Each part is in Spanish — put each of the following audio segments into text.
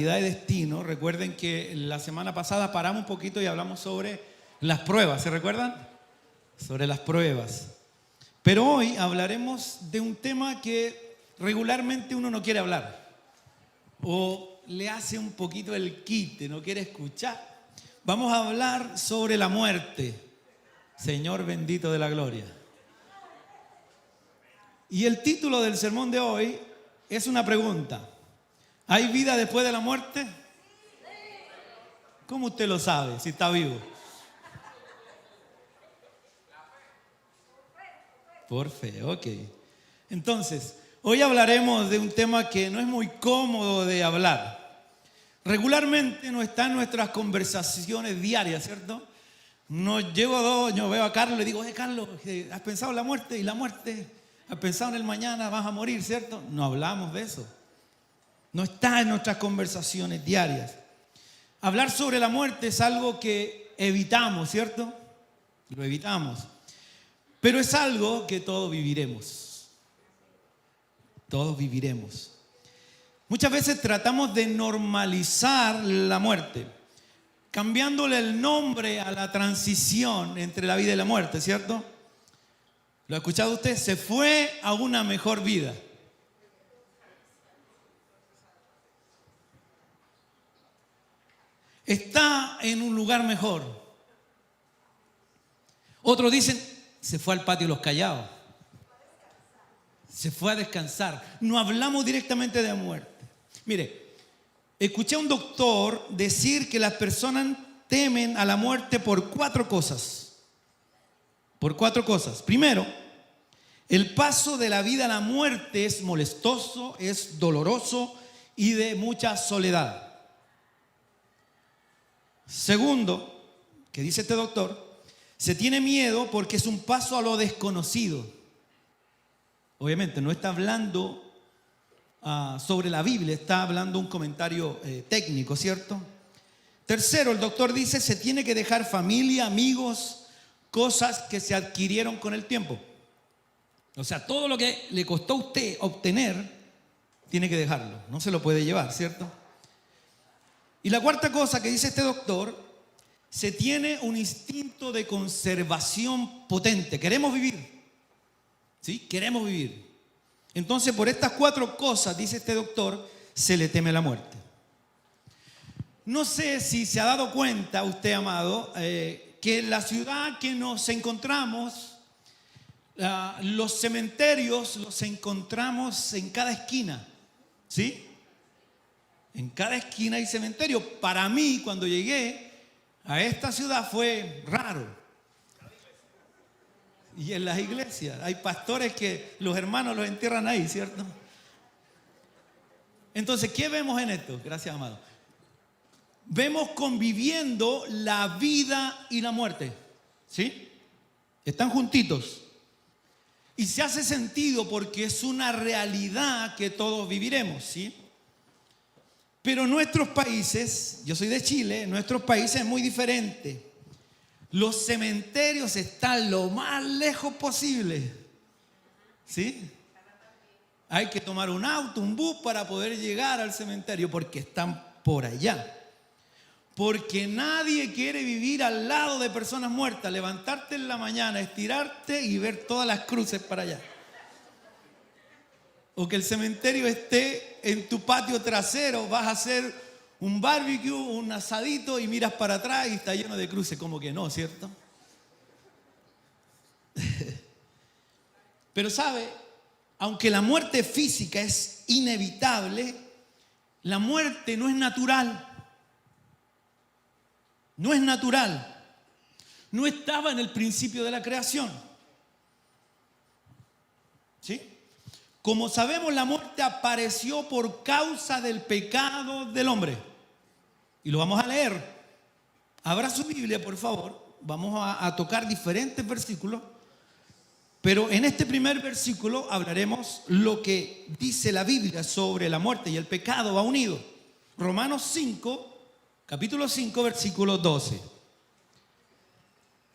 calidad de destino. Recuerden que la semana pasada paramos un poquito y hablamos sobre las pruebas, ¿se recuerdan? Sobre las pruebas. Pero hoy hablaremos de un tema que regularmente uno no quiere hablar o le hace un poquito el quite, no quiere escuchar. Vamos a hablar sobre la muerte, Señor bendito de la gloria. Y el título del sermón de hoy es una pregunta. ¿Hay vida después de la muerte? ¿Cómo usted lo sabe si está vivo? Por fe, ok. Entonces, hoy hablaremos de un tema que no es muy cómodo de hablar. Regularmente no está en nuestras conversaciones diarias, ¿cierto? Yo veo a Carlos y le digo, Carlos, ¿has pensado en la muerte? ¿Y la muerte? ¿Has pensado en el mañana? ¿Vas a morir, cierto? No hablamos de eso. No está en nuestras conversaciones diarias. Hablar sobre la muerte es algo que evitamos, ¿cierto? Lo evitamos. Pero es algo que todos viviremos. Todos viviremos. Muchas veces tratamos de normalizar la muerte, cambiándole el nombre a la transición entre la vida y la muerte, ¿cierto? ¿Lo ha escuchado usted? Se fue a una mejor vida. Está en un lugar mejor. Otros dicen, se fue al patio de los callados. Se fue a descansar. No hablamos directamente de muerte. Mire, escuché a un doctor decir que las personas temen a la muerte por 4 cosas. Por 4 cosas. Primero, el paso de la vida a la muerte es molestoso, es doloroso y de mucha soledad. Segundo, que dice este doctor, se tiene miedo porque es un paso a lo desconocido. Obviamente no está hablando sobre la Biblia, está hablando un comentario técnico, ¿cierto? Tercero, el doctor dice, se tiene que dejar familia, amigos, cosas que se adquirieron con el tiempo. O sea, todo lo que le costó a usted obtener, tiene que dejarlo, no se lo puede llevar, ¿cierto? Y la cuarta cosa que dice este doctor, se tiene un instinto de conservación potente. Queremos vivir, ¿sí? Queremos vivir. Entonces, por estas 4 cosas, dice este doctor, se le teme la muerte. No sé si se ha dado cuenta usted, amado, que en la ciudad que nos encontramos, los cementerios los encontramos en cada esquina, ¿sí? En cada esquina hay cementerio. Para mí, cuando llegué a esta ciudad fue raro. Y en las iglesias hay pastores que los hermanos los entierran ahí, ¿cierto? Entonces, ¿qué vemos en esto? Gracias, amado. Vemos conviviendo la vida y la muerte, ¿sí? Están juntitos. Y se hace sentido porque es una realidad que todos viviremos, ¿sí? Pero nuestros países, yo soy de Chile, nuestros países es muy diferente. Los cementerios están lo más lejos posible, ¿sí? Hay que tomar un auto, un bus para poder llegar al cementerio porque están por allá. Porque nadie quiere vivir al lado de personas muertas, levantarte en la mañana, estirarte y ver todas las cruces para allá. O que el cementerio esté en tu patio trasero, vas a hacer un barbecue, un asadito y miras para atrás y está lleno de cruces. Como que no, ¿cierto? Pero sabe, aunque la muerte física es inevitable, la muerte no es natural. No es natural. No estaba en el principio de la creación. ¿Sí? Como sabemos, la muerte apareció por causa del pecado del hombre. Y lo vamos a leer. Abra su Biblia, por favor. Vamos a tocar diferentes versículos. Pero en este primer versículo hablaremos lo que dice la Biblia sobre la muerte y el pecado va unido. Romanos 5, capítulo 5, versículo 12.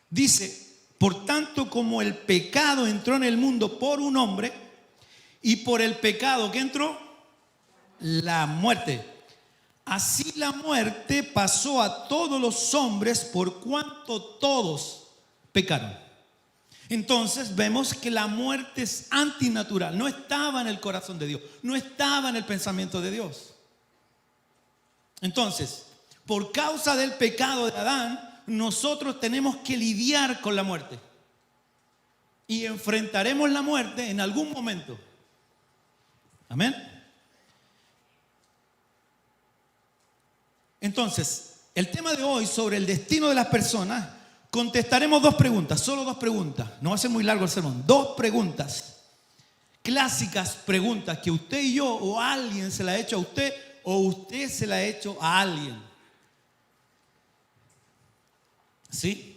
Dice, por tanto, como el pecado entró en el mundo por un hombre, y por el pecado que entró, la muerte. así la muerte pasó a todos los hombres por cuanto todos pecaron. Entonces vemos que la muerte es antinatural, no estaba en el corazón de Dios, no estaba en el pensamiento de Dios. Entonces, por causa del pecado de Adán, nosotros tenemos que lidiar con la muerte. Y enfrentaremos la muerte en algún momento. Amén. Entonces, el tema de hoy sobre el destino de las personas, contestaremos dos preguntas, solo dos preguntas. No va a ser muy largo el sermón. Dos preguntas, clásicas preguntas que usted y yo o alguien se la ha hecho a usted o usted se la ha hecho a alguien. ¿Sí?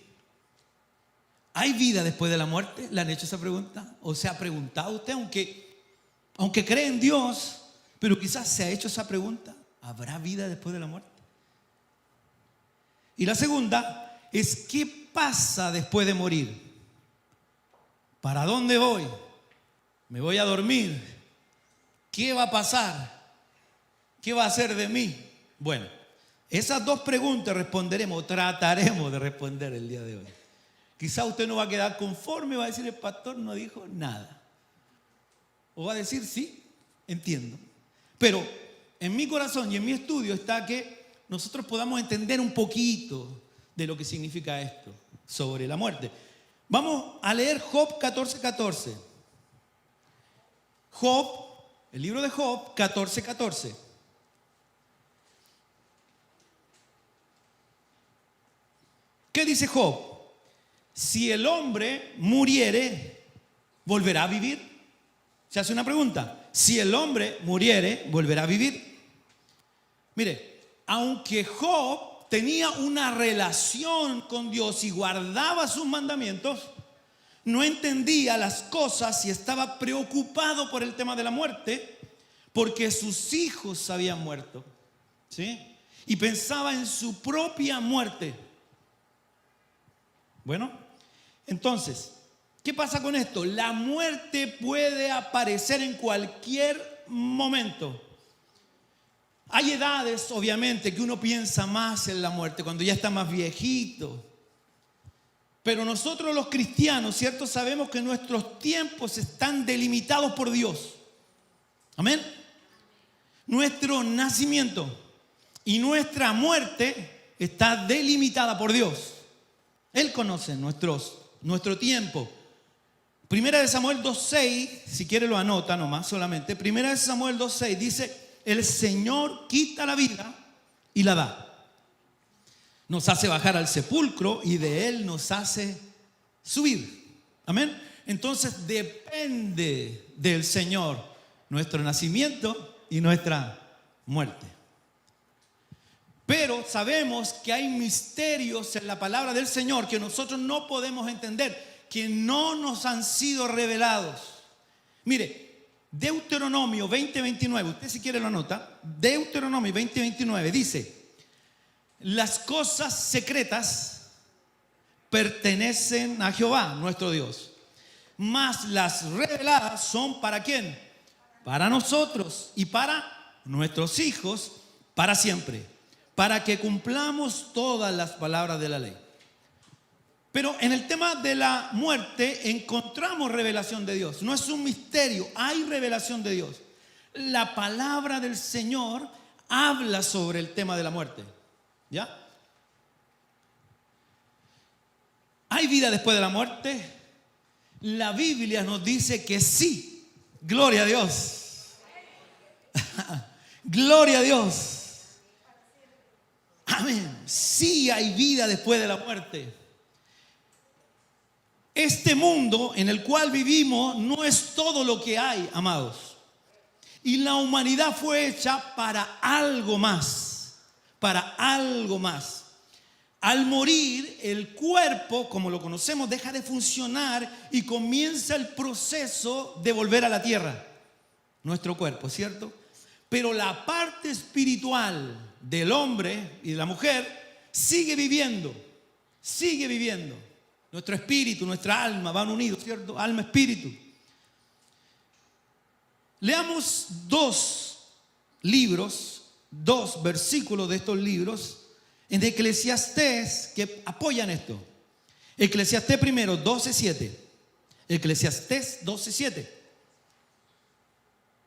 ¿Hay vida después de la muerte? ¿Le han hecho esa pregunta? ¿O se ha preguntado usted, aunque cree en Dios, pero quizás se ha hecho esa pregunta? ¿Habrá vida después de la muerte? Y la segunda es, ¿qué pasa después de morir? ¿Para dónde voy? ¿Me voy a dormir? ¿Qué va a pasar? ¿Qué va a hacer de mí? Bueno, esas dos preguntas responderemos, trataremos de responder el día de hoy. Quizá usted no va a quedar conforme, va a decir el pastor no dijo nada. O va a decir sí, entiendo. Pero en mi corazón y en mi estudio está que nosotros podamos entender un poquito de lo que significa esto sobre la muerte. Vamos a leer Job 14:14. Job, el libro de Job 14:14. ¿Qué dice Job? Si el hombre muriere, ¿volverá a vivir? Se hace una pregunta. Si el hombre muriere, ¿volverá a vivir? Mire, aunque Job tenía una relación con Dios y guardaba sus mandamientos, no entendía las cosas y estaba preocupado por el tema de la muerte porque sus hijos habían muerto, ¿sí? Y pensaba en su propia muerte. Bueno, entonces, ¿qué pasa con esto? La muerte puede aparecer en cualquier momento. Hay edades, obviamente, que uno piensa más en la muerte, cuando ya está más viejito. Pero nosotros los cristianos, ¿cierto? Sabemos que nuestros tiempos están delimitados por Dios. Amén. Nuestro nacimiento y nuestra muerte está delimitada por Dios. Él conoce nuestro tiempo. Primera de Samuel 2:6, si quiere lo anota nomás solamente. Primera de Samuel 2:6 dice: el Señor quita la vida y la da. Nos hace bajar al sepulcro y de Él nos hace subir. Amén. Entonces depende del Señor nuestro nacimiento y nuestra muerte. Pero sabemos que hay misterios en la palabra del Señor que nosotros no podemos entender, que no nos han sido revelados. Mire, Deuteronomio 20:29, usted si quiere lo anota. Deuteronomio 20:29 dice: las cosas secretas pertenecen a Jehová, nuestro Dios, mas las reveladas son ¿para quién? Para nosotros y para nuestros hijos para siempre, para que cumplamos todas las palabras de la ley. Pero en el tema de la muerte encontramos revelación de Dios. No es un misterio, hay revelación de Dios. La palabra del Señor habla sobre el tema de la muerte. ¿Ya? ¿Hay vida después de la muerte? La Biblia nos dice que sí. Gloria a Dios. Gloria a Dios. Amén. Sí hay vida después de la muerte. Este mundo en el cual vivimos no es todo lo que hay, amados. Y la humanidad fue hecha para algo más. Para algo más. Al morir, el cuerpo, como lo conocemos, deja de funcionar y comienza el proceso de volver a la tierra. Nuestro cuerpo, ¿cierto? Pero la parte espiritual del hombre y de la mujer sigue viviendo. Sigue viviendo. Nuestro espíritu, nuestra alma van unidos, ¿cierto? Alma, espíritu. Leamos dos libros dos versículos de estos libros en Eclesiastés que apoyan esto. Eclesiastés primero, 12:7. Eclesiastés 12:7.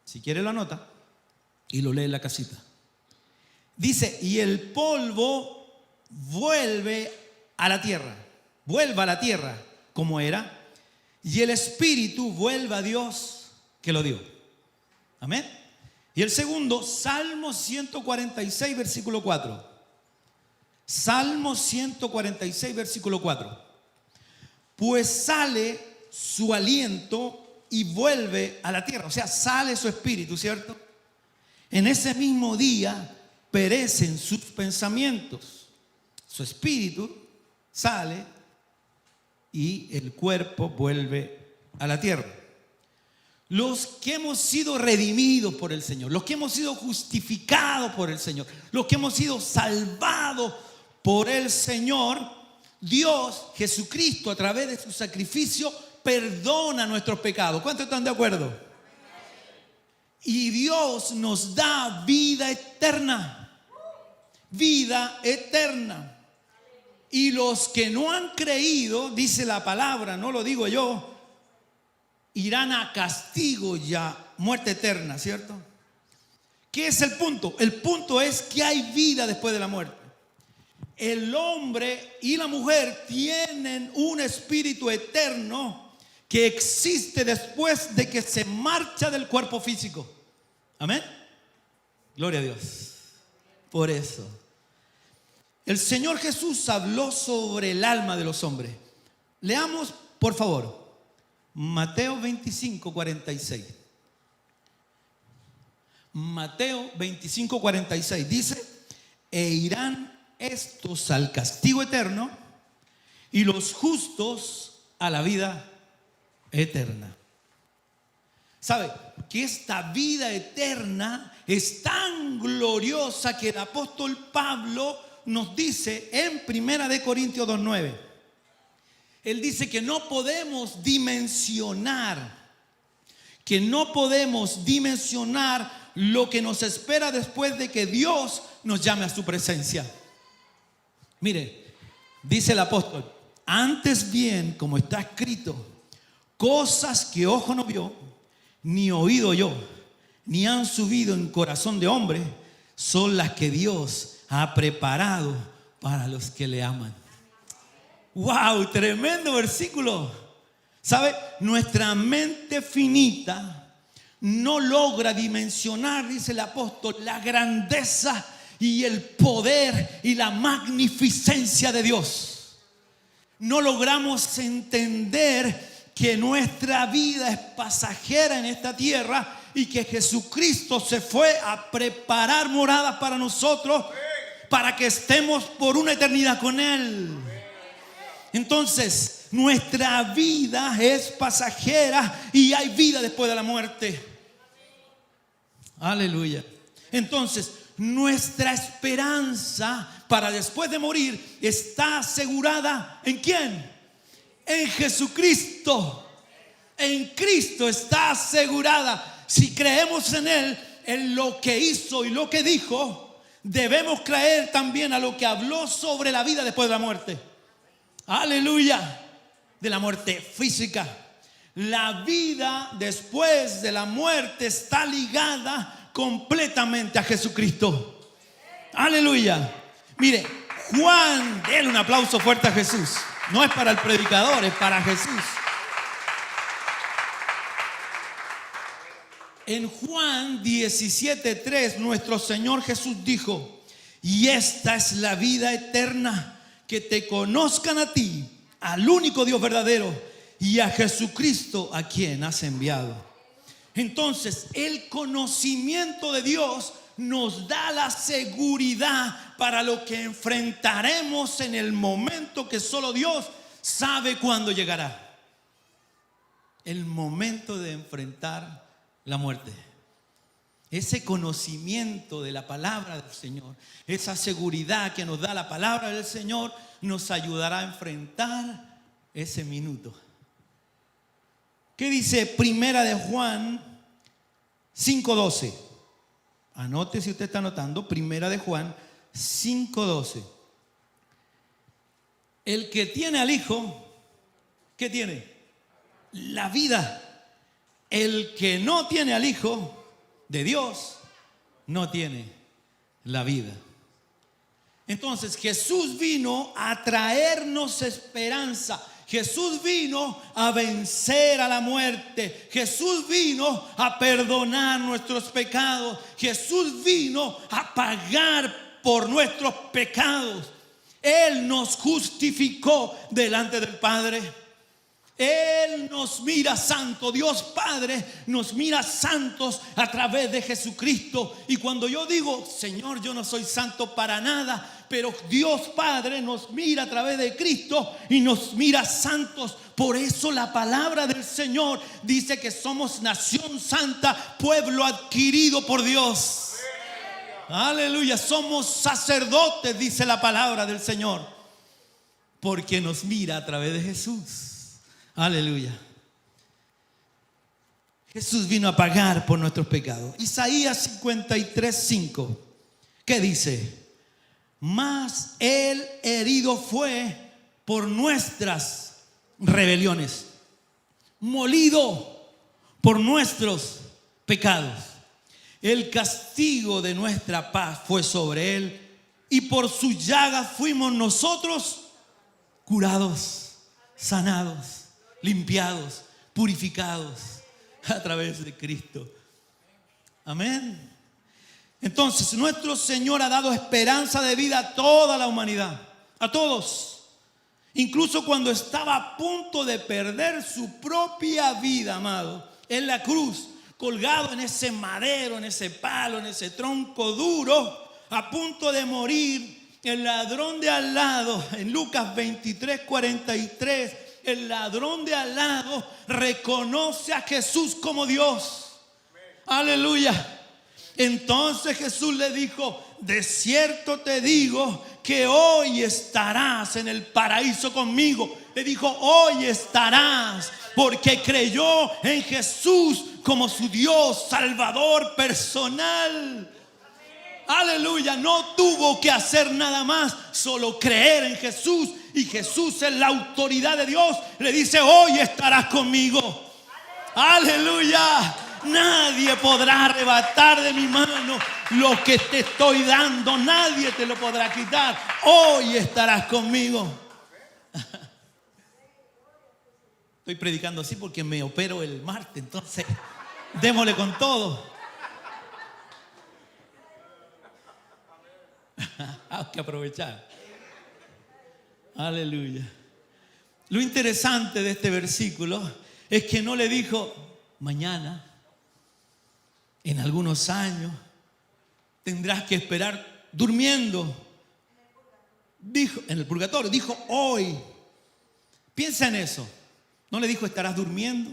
Si quiere lo anota y lo lee en la casita. Dice, y el polvo vuelve a la tierra. Vuelva a la tierra como era. Y el espíritu vuelve a Dios que lo dio. Amén. Y el segundo, Salmo 146, versículo 4. Salmo 146, versículo 4. Pues sale su aliento y vuelve a la tierra. O sea, sale su espíritu, ¿cierto? En ese mismo día perecen sus pensamientos. Su espíritu sale y el cuerpo vuelve a la tierra. Los que hemos sido redimidos por el Señor, los que hemos sido justificados por el Señor, los que hemos sido salvados por el Señor, Dios, Jesucristo, a través de su sacrificio, perdona nuestros pecados. ¿Cuántos están de acuerdo? Y Dios nos da vida eterna. Vida eterna. Y los que no han creído, dice la palabra, no lo digo yo, irán a castigo y a muerte eterna, ¿cierto? ¿Qué es el punto? El punto es que hay vida después de la muerte. El hombre y la mujer tienen un espíritu eterno que existe después de que se marcha del cuerpo físico. Amén. Gloria a Dios. Por eso el Señor Jesús habló sobre el alma de los hombres. Leamos, por favor, Mateo 25, 46. Mateo 25, 46 dice: e irán estos al castigo eterno y los justos a la vida eterna. ¿Sabe? Que esta vida eterna es tan gloriosa que el apóstol Pablo nos dice en 1 Corintios 2:9. Él dice que no podemos dimensionar lo que nos espera después de que Dios nos llame a su presencia. Mire, dice el apóstol: antes bien, como está escrito, cosas que ojo no vio, ni oído yo, ni han subido en corazón de hombre, son las que Dios ha preparado para los que le aman. ¡Wow! Tremendo versículo. ¿Sabe? Nuestra mente finita no logra dimensionar, dice el apóstol, la grandeza y el poder y la magnificencia de Dios. No logramos entender que nuestra vida es pasajera en esta tierra y que Jesucristo se fue a preparar moradas para nosotros, para que estemos por una eternidad con Él. Entonces, nuestra vida es pasajera y hay vida después de la muerte. Aleluya. Entonces, nuestra esperanza para después de morir está asegurada ¿en quién? En Jesucristo. En Cristo está asegurada. Si creemos en Él, en lo que hizo y lo que dijo, debemos creer también a lo que habló sobre la vida después de la muerte. Aleluya. De la muerte física. La vida después de la muerte está ligada completamente a Jesucristo. Aleluya. Mire, Juan, denle un aplauso fuerte a Jesús. No es para el predicador, es para Jesús. En Juan 17:3, nuestro Señor Jesús dijo: y esta es la vida eterna, que te conozcan a ti, al único Dios verdadero, y a Jesucristo a quien has enviado. Entonces, el conocimiento de Dios nos da la seguridad para lo que enfrentaremos en el momento que solo Dios sabe cuándo llegará. El momento de enfrentar la muerte. Ese conocimiento de la palabra del Señor, esa seguridad que nos da la palabra del Señor, nos ayudará a enfrentar ese minuto. ¿Qué dice Primera de Juan 5:12? Anote si usted está anotando, Primera de Juan 5:12. El que tiene al Hijo, ¿qué tiene? La vida. El que no tiene al Hijo de Dios, no tiene la vida. Entonces Jesús vino a traernos esperanza. Jesús vino a vencer a la muerte. Jesús vino a perdonar nuestros pecados. Jesús vino a pagar por nuestros pecados. Él nos justificó delante del Padre. Él nos mira santo. Dios Padre nos mira santos a través de Jesucristo. Y cuando yo digo, Señor, yo no soy santo para nada, pero Dios Padre nos mira a través de Cristo y nos mira santos. Por eso la palabra del Señor dice que somos nación santa, pueblo adquirido por Dios. Aleluya, somos sacerdotes, dice la palabra del Señor, porque nos mira a través de Jesús. Aleluya. Jesús vino a pagar por nuestros pecados. Isaías 53:5, ¿qué dice? Mas Él herido fue por nuestras rebeliones, molido por nuestros pecados. El castigo de nuestra paz fue sobre Él, y por sus llagas fuimos nosotros curados, sanados, limpiados, purificados a través de Cristo. Amén. Entonces nuestro Señor ha dado esperanza de vida a toda la humanidad, a todos. Incluso cuando estaba a punto de perder su propia vida, amado, en la cruz, colgado en ese madero, en ese palo, en ese tronco duro, a punto de morir, el ladrón de al lado, en Lucas 23:43, el ladrón de al lado reconoce a Jesús como Dios. Aleluya. Entonces Jesús le dijo: de cierto te digo que hoy estarás en el paraíso conmigo. Le dijo: hoy estarás, porque creyó en Jesús como su Dios, Salvador personal. Aleluya, no tuvo que hacer nada más, solo creer en Jesús. Y Jesús es la autoridad de Dios. Le dice: hoy estarás conmigo. Aleluya. Nadie podrá arrebatar de mi mano lo que te estoy dando. Nadie te lo podrá quitar. Hoy estarás conmigo. Estoy predicando así porque me opero el martes, entonces démosle con todo. Hay que aprovechar. Aleluya. Lo interesante de este versículo es que no le dijo: mañana, en algunos años, tendrás que esperar durmiendo. Dijo, en el purgatorio, dijo hoy. Piensa en eso. No le dijo estarás durmiendo.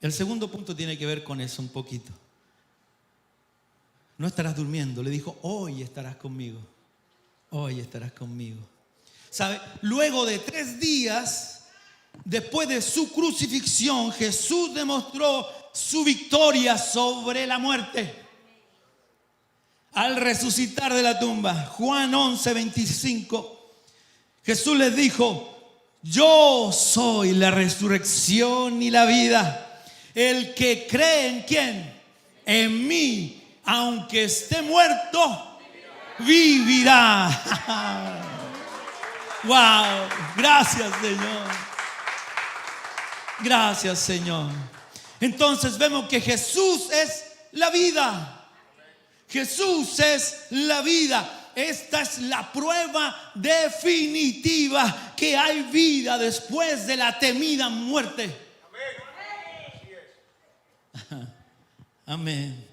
El segundo punto tiene que ver con eso un poquito. No estarás durmiendo, le dijo: hoy estarás conmigo. Hoy estarás conmigo. ¿Sabe? Luego de 3 días, después de su crucifixión, Jesús demostró su victoria sobre la muerte. Al resucitar de la tumba, Juan 11:25, Jesús les dijo: yo soy la resurrección y la vida. El que cree en ¿quién? En mí, aunque esté muerto, vivirá. Wow, gracias Señor. Gracias Señor. Entonces vemos que Jesús es la vida. Jesús es la vida. Esta es la prueba definitiva que hay vida después de la temida muerte. Amén.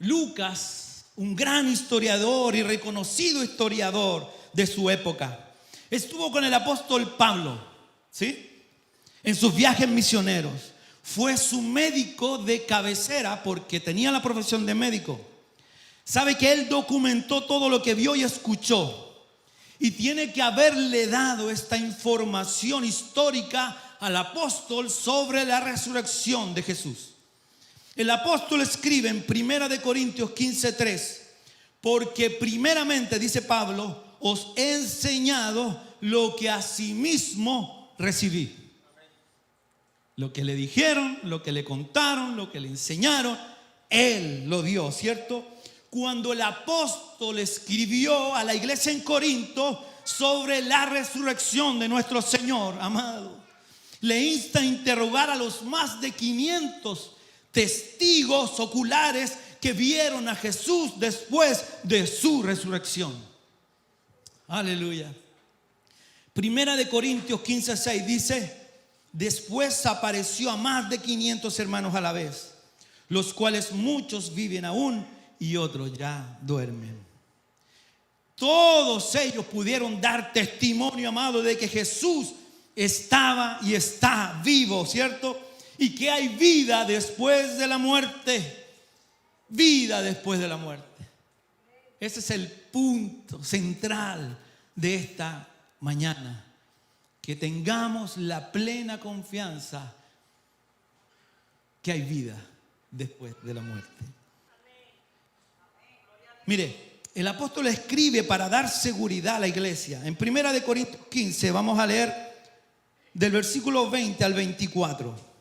Lucas, un gran historiador y reconocido historiador de su época, estuvo con el apóstol Pablo, ¿sí?, en sus viajes misioneros. Fue su médico de cabecera porque tenía la profesión de médico. Sabe que él documentó todo lo que vio y escuchó, y tiene que haberle dado esta información histórica al apóstol sobre la resurrección de Jesús. El apóstol escribe en 1 Corintios 15:3, porque primeramente, dice Pablo, os he enseñado lo que asimismo recibí. Lo que le dijeron, lo que le contaron, lo que le enseñaron, él lo dio, ¿cierto? Cuando el apóstol escribió a la iglesia en Corinto sobre la resurrección de nuestro Señor, amado, le insta a interrogar a los más de 500 testigos oculares que vieron a Jesús después de su resurrección. Aleluya. 1 Corintios 15:6 dice: después apareció a más de 500 hermanos a la vez, los cuales muchos viven aún y otros ya duermen. Todos ellos pudieron dar testimonio, amado, de que Jesús estaba y está vivo, ¿cierto? Y que hay vida después de la muerte. Vida después de la muerte. Ese es el punto central de esta mañana. Que tengamos la plena confianza que hay vida después de la muerte. Mire, el apóstol escribe para dar seguridad a la iglesia. En 1 Corintios 15 vamos a leer del versículo 20 al 24.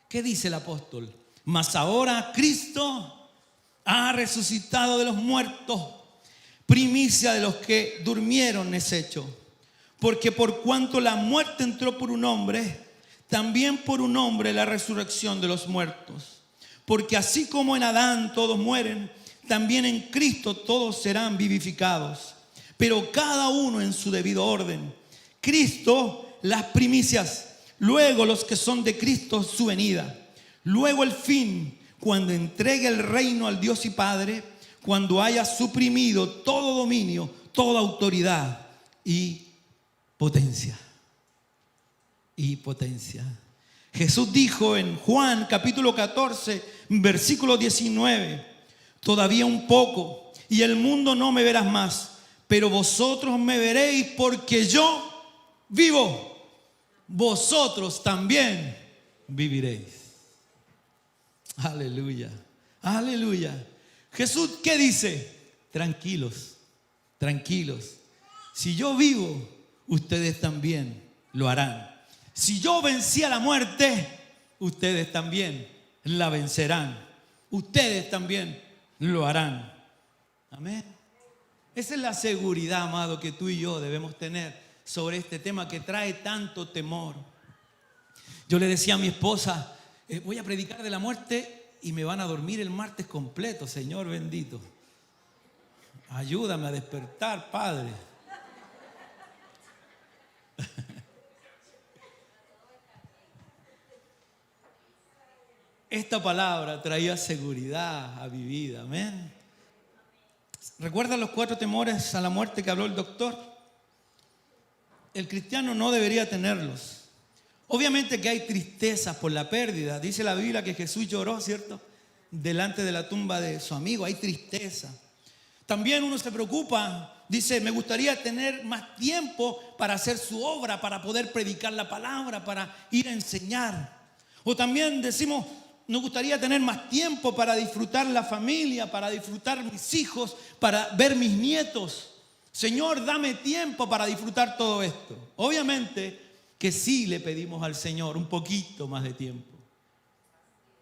¿Qué dice el apóstol? Mas ahora Cristo ha resucitado de los muertos, primicia de los que durmieron es hecho. Porque por cuanto la muerte entró por un hombre, también por un hombre la resurrección de los muertos. Porque así como en Adán todos mueren, también en Cristo todos serán vivificados. Pero cada uno en su debido orden. Cristo las primicias, luego los que son de Cristo su venida. Luego el fin, cuando entregue el reino al Dios y Padre, cuando haya suprimido todo dominio, toda autoridad y potencia. Y potencia. Jesús dijo en Juan capítulo 14, versículo 19: todavía un poco y el mundo no me verás más, pero vosotros me veréis, porque yo vivo, vosotros también viviréis. Aleluya, aleluya. Jesús, ¿qué dice? Tranquilos, tranquilos. Si yo vivo, ustedes también lo harán. Si yo vencí a la muerte, ustedes también la vencerán. Ustedes también lo harán. Amén. Esa es la seguridad, amado, que tú y yo debemos tener sobre este tema que trae tanto temor. Yo le decía a mi esposa, voy a predicar de la muerte y me van a dormir el martes completo, Señor bendito. Ayúdame a despertar, Padre. Esta palabra traía seguridad a mi vida, amén. ¿Recuerdan los 4 temores a la muerte que habló el doctor? El cristiano no debería tenerlos. Obviamente que hay tristeza por la pérdida. Dice la Biblia que Jesús lloró, ¿cierto? Delante de la tumba de su amigo, hay tristeza. También uno se preocupa, dice, me gustaría tener más tiempo para hacer su obra, para poder predicar la palabra, para ir a enseñar. O también decimos, nos gustaría tener más tiempo para disfrutar la familia, para disfrutar mis hijos, para ver mis nietos. Señor, dame tiempo para disfrutar todo esto. Obviamente que sí le pedimos al Señor un poquito más de tiempo.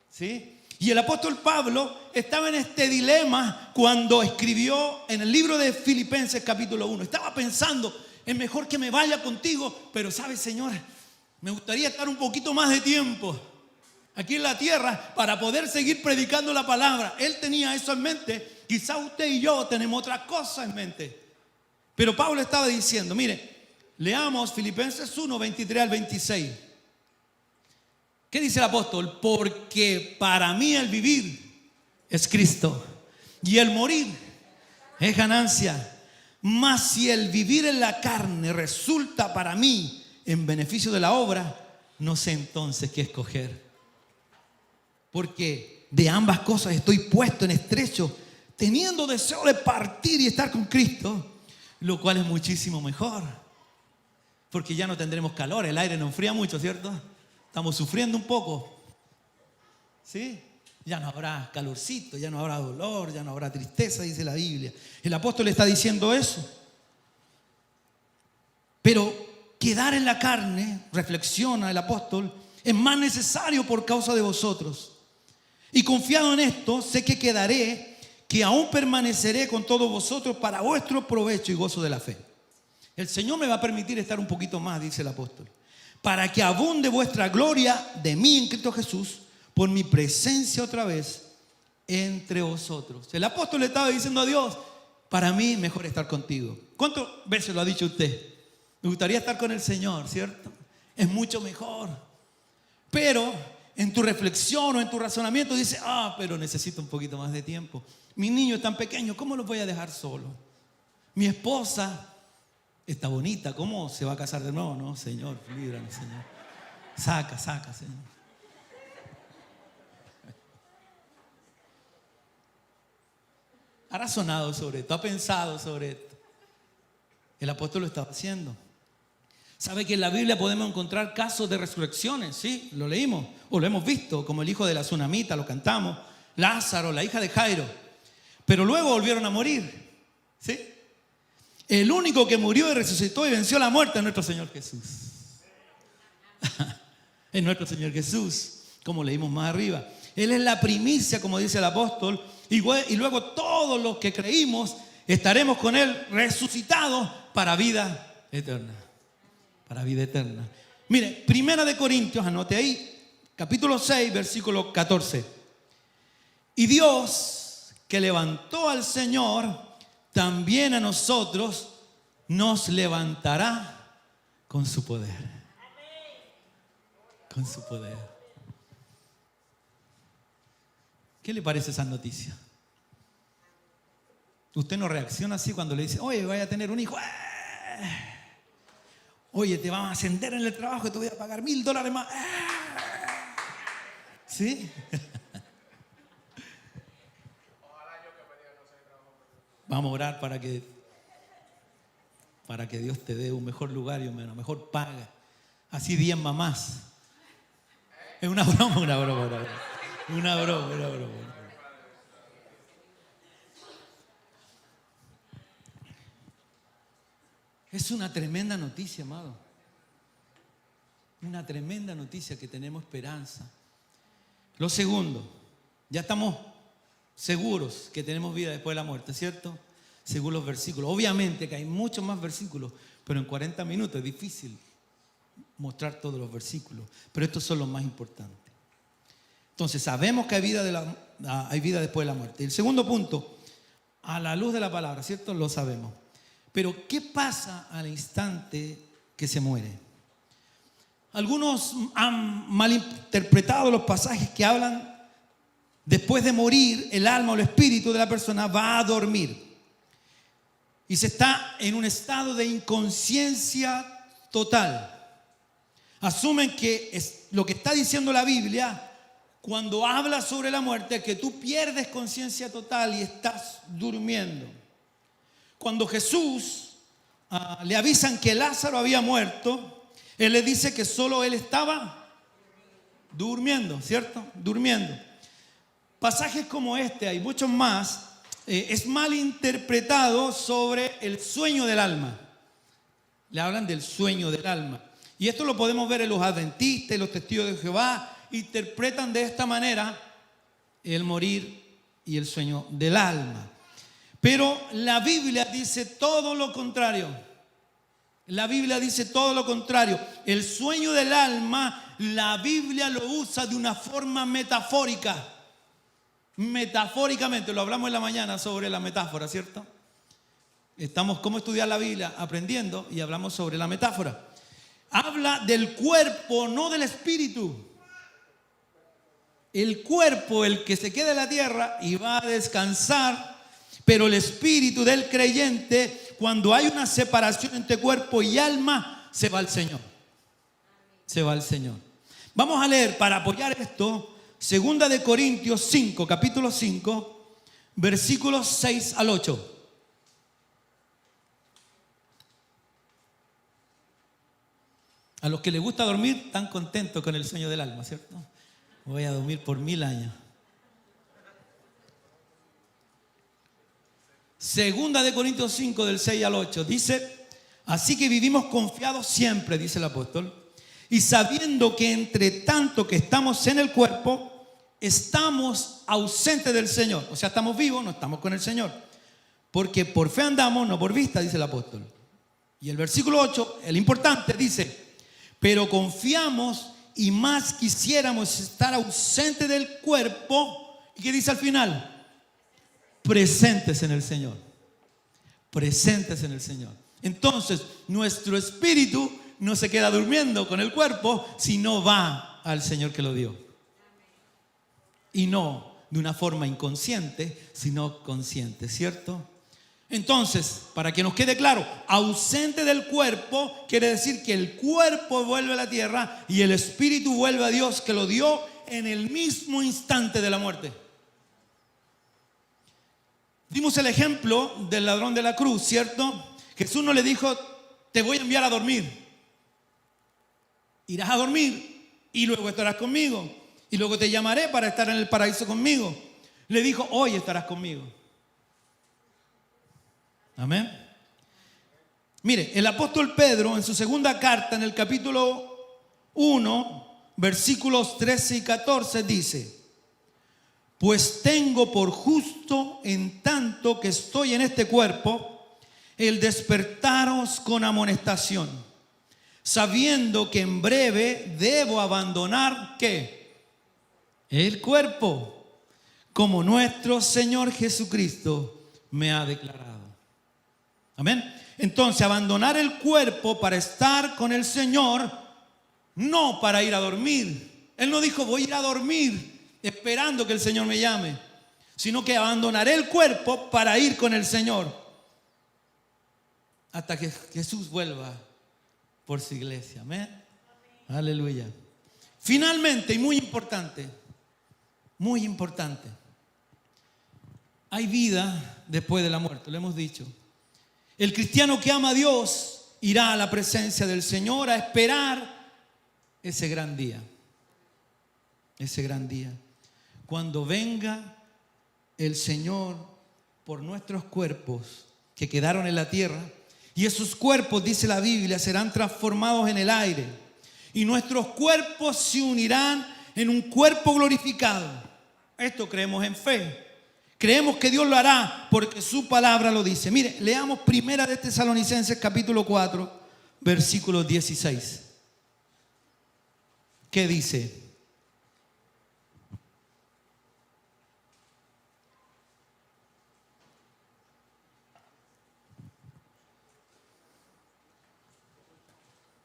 ¿Sí? Y el apóstol Pablo estaba en este dilema cuando escribió en el libro de Filipenses capítulo 1. Estaba pensando, es mejor que me vaya contigo, pero ¿sabes, Señor? Me gustaría estar un poquito más de tiempo aquí en la tierra para poder seguir predicando la palabra. Él tenía eso en mente. Quizá usted y yo tenemos otra cosa en mente. Pero Pablo estaba diciendo, mire, leamos Filipenses 1, 23 al 26. ¿Qué dice el apóstol? Porque para mí el vivir es Cristo y el morir es ganancia. Mas si el vivir en la carne resulta para mí en beneficio de la obra, no sé entonces qué escoger. Porque de ambas cosas estoy puesto en estrecho, teniendo deseo de partir y estar con Cristo, lo cual es muchísimo mejor. Porque ya no tendremos calor, el aire nos enfría mucho, ¿cierto? Estamos sufriendo un poco. ¿Sí? Ya no habrá calorcito, ya no habrá dolor, ya no habrá tristeza, dice la Biblia. El apóstol está diciendo eso. Pero quedar en la carne, reflexiona el apóstol, es más necesario por causa de vosotros. Y confiado en esto, sé que quedaré, que aún permaneceré con todos vosotros para vuestro provecho y gozo de la fe. El Señor me va a permitir estar un poquito más, dice el apóstol, para que abunde vuestra gloria de mí en Cristo Jesús, por mi presencia otra vez entre vosotros. El apóstol le estaba diciendo a Dios, para mí mejor estar contigo. ¿Cuántas veces lo ha dicho usted? Me gustaría estar con el Señor, ¿cierto? Es mucho mejor. Pero en tu reflexión o en tu razonamiento dice, pero necesito un poquito más de tiempo. Mis niños están pequeños, ¿cómo los voy a dejar solos? Mi esposa está bonita, ¿cómo se va a casar de nuevo? No, Señor, líbranos, Señor. Saca, Señor. ¿Ha razonado sobre esto? ¿Ha pensado sobre esto? El apóstol lo estaba haciendo. ¿Sabe que en la Biblia podemos encontrar casos de resurrecciones? Sí, lo leímos o lo hemos visto, como el hijo de la tsunamita, lo cantamos, Lázaro, la hija de Jairo. Pero luego volvieron a morir. ¿Sí? El único que murió y resucitó y venció la muerte es nuestro Señor Jesús. Es nuestro Señor Jesús, como leímos más arriba. Él es la primicia, como dice el apóstol, y luego todos los que creímos estaremos con Él resucitados para vida eterna. Para vida eterna. Mire, 1 Corintios, anote ahí, capítulo 6, versículo 14. Y Dios, que levantó al Señor, también a nosotros nos levantará con su poder. Con su poder. ¿Qué le parece esa noticia? Usted no reacciona así cuando le dice, oye, vaya a tener un hijo. Oye, te vamos a ascender en el trabajo y te voy a pagar $1,000 más. ¿Sí? Vamos a orar para que Dios te dé un mejor lugar y una mejor paga. Así 10 mamás. Es una broma. Una broma. Es una tremenda noticia, amado. Una tremenda noticia, que tenemos esperanza. Lo segundo, ya estamos seguros que tenemos vida después de la muerte, ¿cierto? Según los versículos. Obviamente que hay muchos más versículos, pero en 40 minutos es difícil mostrar todos los versículos. Pero estos son los más importantes. Entonces sabemos que hay vida después de la muerte. El segundo punto, a la luz de la palabra, ¿cierto? Lo sabemos. Pero ¿qué pasa al instante que se muere? Algunos han malinterpretado los pasajes que hablan después de morir, el alma o el espíritu de la persona va a dormir. Y se está en un estado de inconsciencia total. Asumen que es lo que está diciendo la Biblia cuando habla sobre la muerte, que tú pierdes conciencia total y estás durmiendo. Cuando Jesús le avisan que Lázaro había muerto, Él le dice que solo él estaba durmiendo, ¿cierto? Durmiendo. Pasajes como este, hay muchos más, es mal interpretado sobre el sueño del alma. Le hablan del sueño del alma. Y esto lo podemos ver en los adventistas y los testigos de Jehová. Interpretan de esta manera el morir y el sueño del alma. Pero la Biblia dice todo lo contrario. La Biblia dice todo lo contrario. El sueño del alma, la Biblia lo usa de una forma metafórica. Metafóricamente, lo hablamos en la mañana sobre la metáfora, ¿cierto? Estamos cómo estudiar la Biblia, aprendiendo, y hablamos sobre la metáfora. Habla del cuerpo, no del espíritu. El cuerpo, el que se queda en la tierra y va a descansar, pero el espíritu del creyente, cuando hay una separación entre cuerpo y alma, se va al Señor. Se va al Señor. Vamos a leer para apoyar esto, 2 Corintios 5, capítulo 5, versículos 6 al 8. A los que les gusta dormir, están contentos con el sueño del alma, ¿cierto? Voy a dormir por 1000 años. Segunda de Corintios 5, del 6 al 8, dice: así que vivimos confiados siempre, dice el apóstol, y sabiendo que entre tanto que estamos en el cuerpo, estamos ausentes del Señor. O sea, estamos vivos, no estamos con el Señor. Porque por fe andamos, no por vista, dice el apóstol. Y el versículo 8, el importante, dice: pero confiamos y más quisiéramos estar ausentes del cuerpo. ¿Y qué dice al final? Presentes en el Señor. Presentes en el Señor. Entonces, nuestro espíritu no se queda durmiendo con el cuerpo, sino va al Señor que lo dio. Y no de una forma inconsciente, sino consciente, ¿cierto? Entonces, para que nos quede claro, ausente del cuerpo quiere decir que el cuerpo vuelve a la tierra y el espíritu vuelve a Dios, que lo dio en el mismo instante de la muerte. Dimos el ejemplo del ladrón de la cruz, ¿cierto? Jesús no le dijo: te voy a enviar a dormir. Irás a dormir y luego estarás conmigo. Y luego te llamaré para estar en el paraíso conmigo. Le dijo: hoy estarás conmigo. Amén. Mire, el apóstol Pedro en su segunda carta, en el capítulo 1, versículos 13 y 14, dice: pues tengo por justo, en tanto que estoy en este cuerpo, el despertaros con amonestación, sabiendo que en breve debo abandonar, ¿qué? El cuerpo, como nuestro Señor Jesucristo me ha declarado. Amén. Entonces, abandonar el cuerpo para estar con el Señor, no para ir a dormir. Él no dijo: voy a ir a dormir esperando que el Señor me llame, sino que abandonaré el cuerpo para ir con el Señor hasta que Jesús vuelva por su iglesia. Amén. Aleluya. Finalmente, y muy importante, hay vida después de la muerte, lo hemos dicho. El cristiano que ama a Dios irá a la presencia del Señor a esperar ese gran día. Ese gran día. Cuando venga el Señor por nuestros cuerpos que quedaron en la tierra, y esos cuerpos, dice la Biblia, serán transformados en el aire, y nuestros cuerpos se unirán en un cuerpo glorificado. Esto creemos en fe. Creemos que Dios lo hará porque su palabra lo dice. Mire, leamos primera de Tesalonicenses capítulo 4, versículo 16. ¿Qué dice?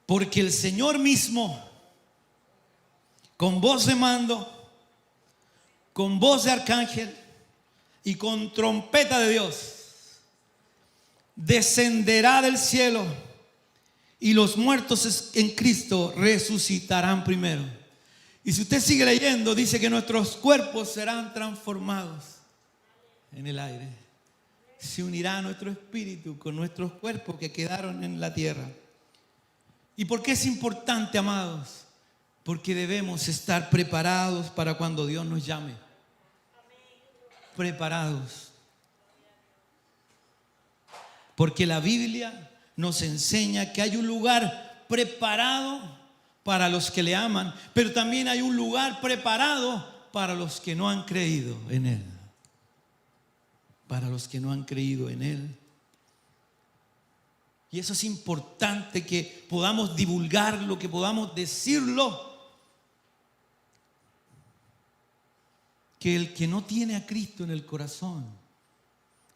Porque el Señor mismo, con voz de mando, con voz de arcángel y con trompeta de Dios, descenderá del cielo, y los muertos en Cristo resucitarán primero. Y si usted sigue leyendo, dice que nuestros cuerpos serán transformados en el aire. Se unirá nuestro espíritu con nuestros cuerpos que quedaron en la tierra. ¿Y por qué es importante, amados? Porque debemos estar preparados para cuando Dios nos llame. Preparados. Porque la Biblia nos enseña que hay un lugar preparado para los que le aman, pero también hay un lugar preparado para los que no han creído en Él. Para los que no han creído en Él. Y eso es importante, que podamos divulgarlo, que podamos decirlo. Que el que no tiene a Cristo en el corazón,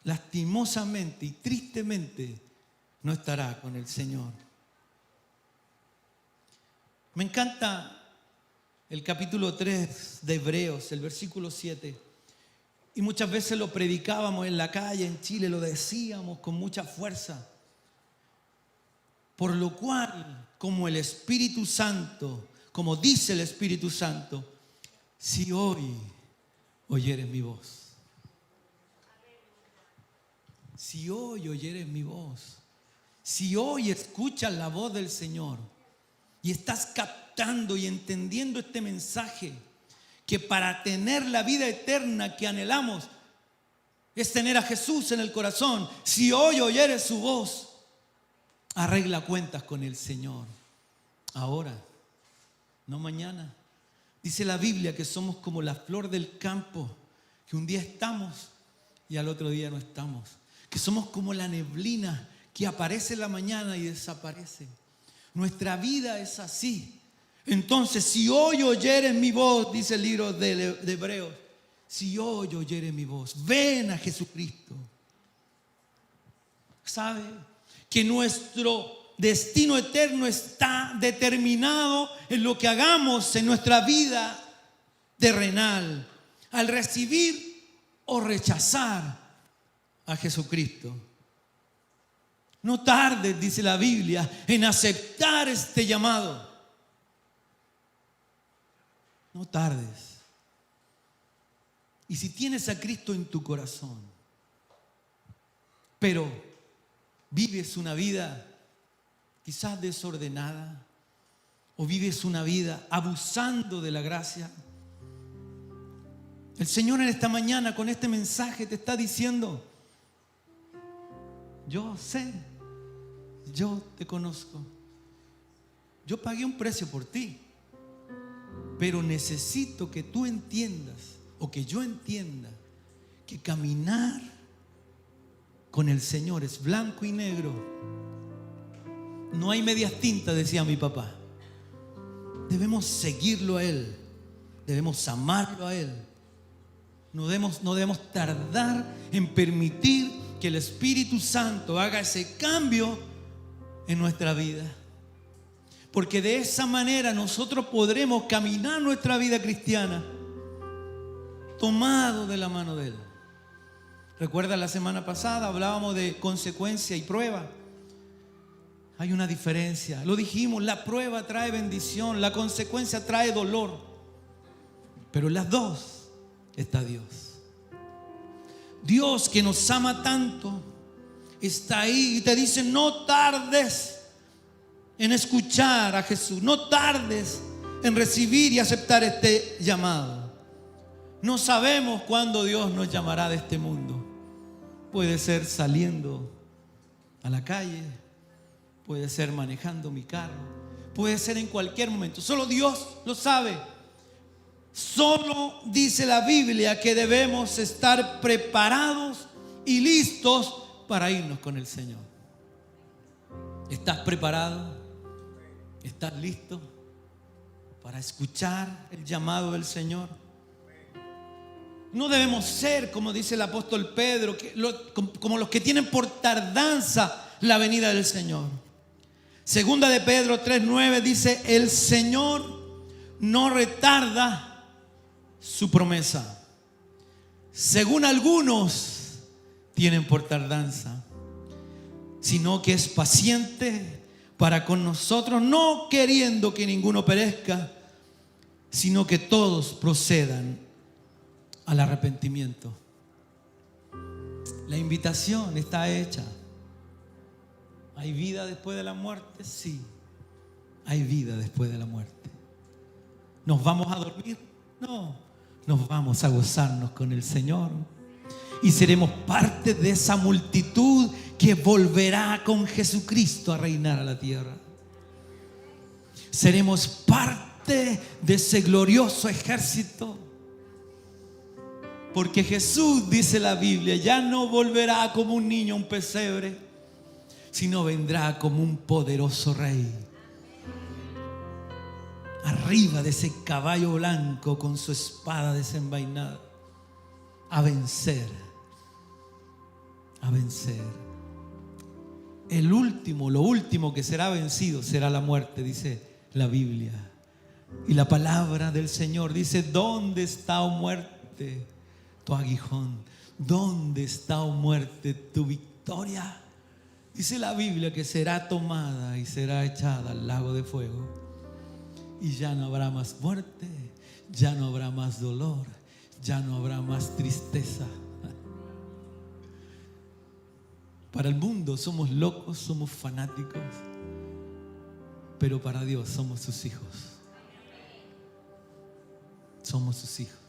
lastimosamente y tristemente, no estará con el Señor. Me encanta el capítulo 3 de Hebreos, el versículo 7. Y muchas veces lo predicábamos en la calle en Chile, lo decíamos con mucha fuerza. Por lo cual, como el Espíritu Santo, como dice el Espíritu Santo, si hoy oyeres mi voz. Si hoy oyeres mi voz. Si hoy escuchas la voz del Señor y estás captando y entendiendo este mensaje, que para tener la vida eterna que anhelamos es tener a Jesús en el corazón. Si hoy oyeres su voz, arregla cuentas con el Señor. Ahora, no mañana. Dice la Biblia que somos como la flor del campo, que un día estamos y al otro día no estamos. Que somos como la neblina que aparece en la mañana y desaparece. Nuestra vida es así. Entonces, si hoy oyeres mi voz, dice el libro de Hebreos, si hoy oyeres mi voz, ven a Jesucristo. ¿Sabe? Que nuestro destino eterno está determinado en lo que hagamos en nuestra vida terrenal, al recibir o rechazar a Jesucristo. No tardes, dice la Biblia, en aceptar este llamado. No tardes. Y si tienes a Cristo en tu corazón, pero vives una vida quizás desordenada, o vives una vida abusando de la gracia, el Señor en esta mañana con este mensaje te está diciendo: yo sé, yo te conozco, yo pagué un precio por ti, pero necesito que tú entiendas, o que yo entienda, que caminar con el Señor es blanco y negro. No hay medias tintas, decía mi papá. Debemos seguirlo a Él, debemos amarlo a Él. No debemos tardar en permitir que el Espíritu Santo haga ese cambio en nuestra vida, porque de esa manera nosotros podremos caminar nuestra vida cristiana tomado de la mano de Él. Recuerda, la semana pasada hablábamos de consecuencia y prueba. Hay una diferencia, lo dijimos, la prueba trae bendición, la consecuencia trae dolor, pero en las dos está Dios. Dios, que nos ama tanto, está ahí y te dice: no tardes en escuchar a Jesús, no tardes en recibir y aceptar este llamado. No sabemos cuándo Dios nos llamará de este mundo. Puede ser saliendo a la calle, puede ser manejando mi carro, puede ser en cualquier momento. Solo Dios lo sabe. Solo dice la Biblia que debemos estar preparados y listos para irnos con el Señor. ¿Estás preparado? ¿Estás listo para escuchar el llamado del Señor? No debemos ser, como dice el apóstol Pedro, como los que tienen por tardanza la venida del Señor. Segunda de Pedro 3:9 dice: el Señor no retarda su promesa, según algunos tienen por tardanza, sino que es paciente para con nosotros, no queriendo que ninguno perezca, sino que todos procedan al arrepentimiento. La invitación está hecha. ¿Hay vida después de la muerte? Sí, hay vida después de la muerte. ¿Nos vamos a dormir? No, nos vamos a gozarnos con el Señor y seremos parte de esa multitud que volverá con Jesucristo a reinar a la tierra. Seremos parte de ese glorioso ejército, porque Jesús, dice la Biblia, ya no volverá como un niño a un pesebre, sino vendrá como un poderoso rey, arriba de ese caballo blanco con su espada desenvainada, a vencer, a vencer. Lo último que será vencido será la muerte, dice la Biblia. Y la palabra del Señor dice: ¿dónde está, oh muerte, tu aguijón? ¿Dónde está, oh muerte, tu victoria? Dice la Biblia que será tomada y será echada al lago de fuego. Y ya no habrá más muerte, ya no habrá más dolor, ya no habrá más tristeza. Para el mundo somos locos, somos fanáticos, pero para Dios somos sus hijos. somos sus hijos.